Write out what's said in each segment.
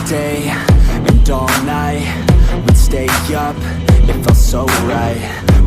day and all night. We'd stay up, it felt so right.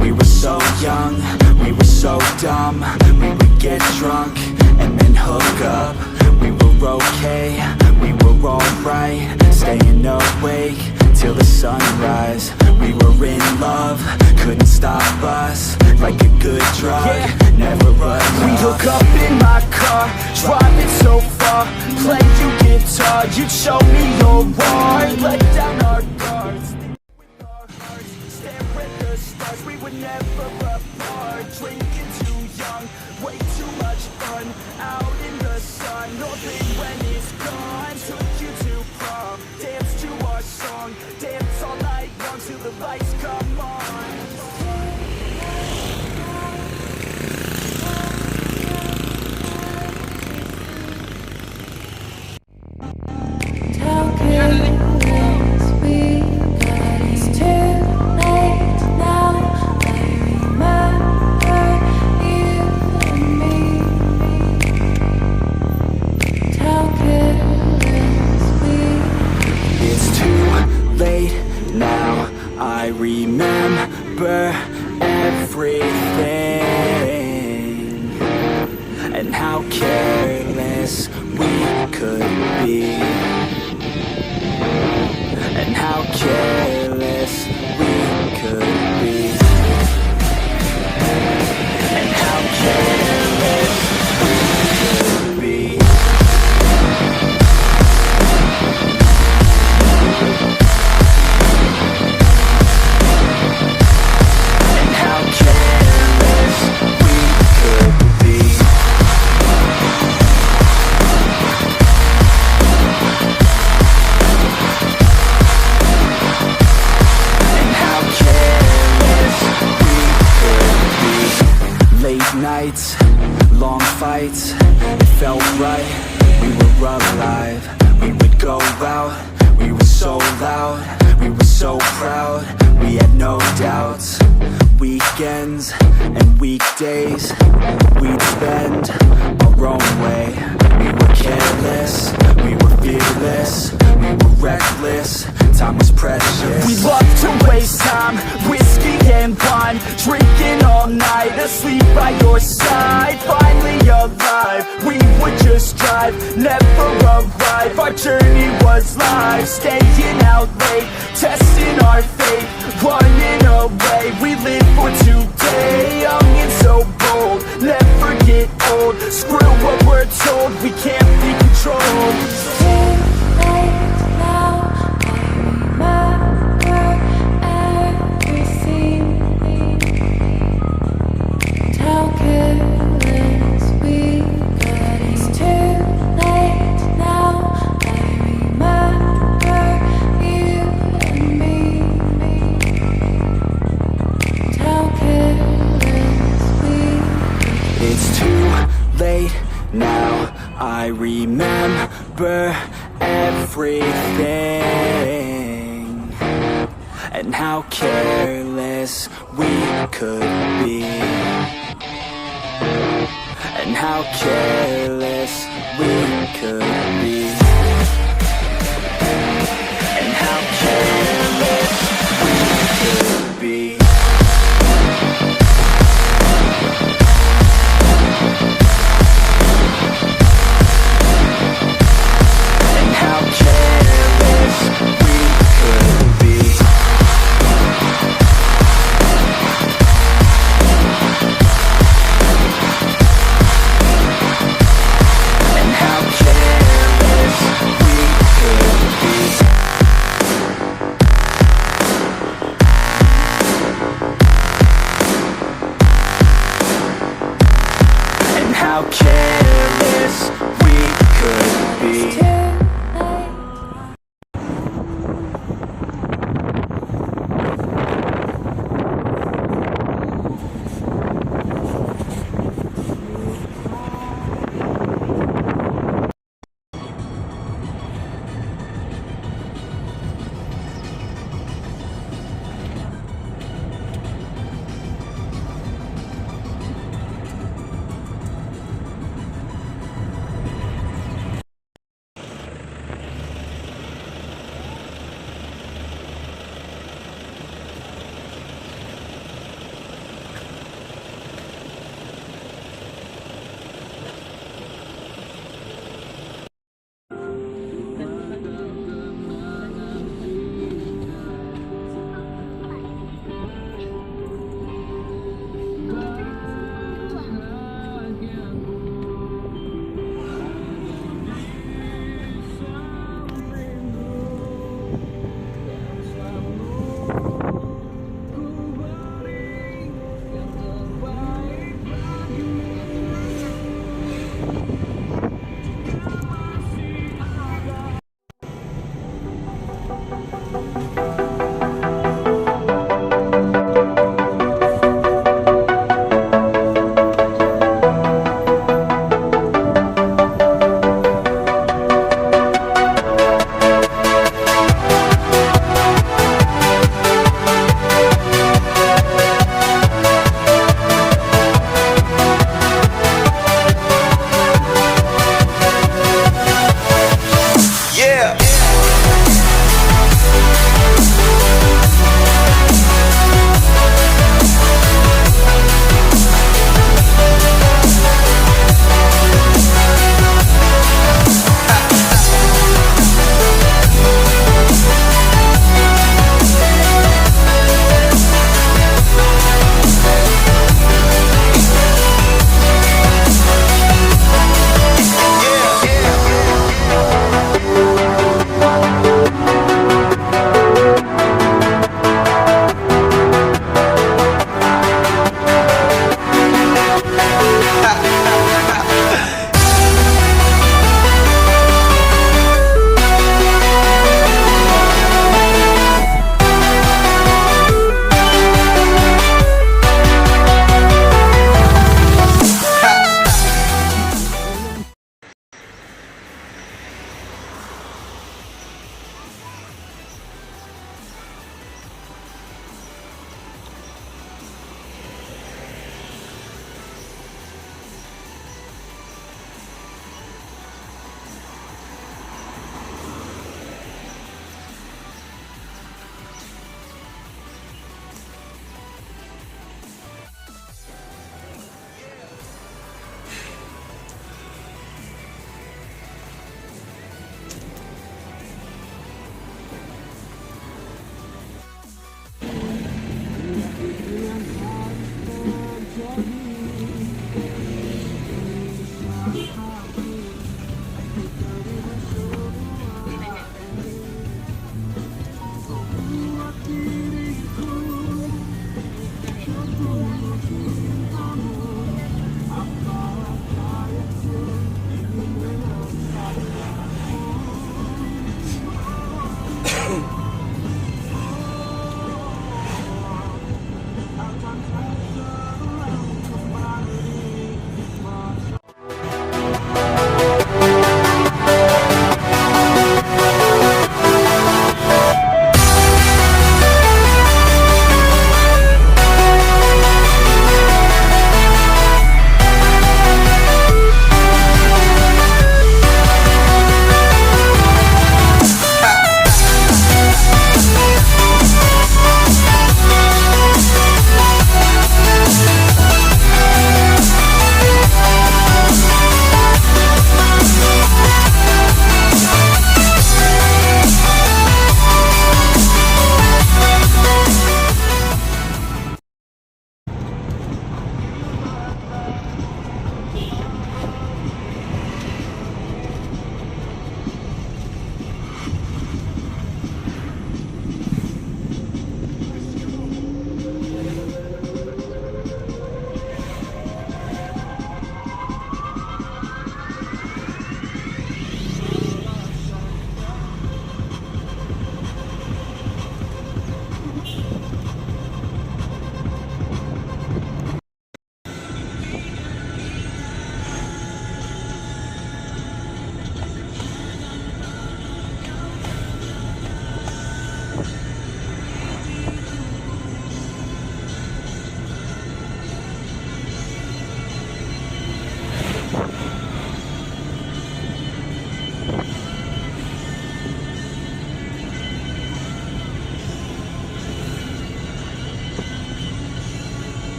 We were so young, we were so dumb. We would get drunk and then hook up. We were okay, we were alright. Staying awake till the sunrise. We were in love, couldn't stop us. Like a good drug, never enough. We hook up in my car, driving so far. Play you guitar, you'd show me your heart. Let down our guards, with our hearts. Stare at the stars, we were never apart. Drinking too young, way too much fun. Out in the sun, nothing when it's gone. Took you to prom, dance to our song. Dance all night long till the lights come on. I remember everything, and how careless we could be, and how careless we could be, and how careless we could be. Nights, long fights, it felt right, we were alive. We would go out, we were so loud, we were so proud, we had no doubts. Weekends and weekdays, we'd spend our own way. We were careless, we were fearless, we were reckless, time was precious. We loved to waste time, whiskey and wine, drinking all night, asleep by your side. Finally alive, we would just drive, never arrive. Our journey was life, staying out late, testing our fate, running away. We live for today, young and so bold, never get old. Screw what we're told, we can't be controlled. Now I remember everything, and how careless we could be, and how careless we could be, and how careless we could be. Yeah.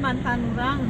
mantan orang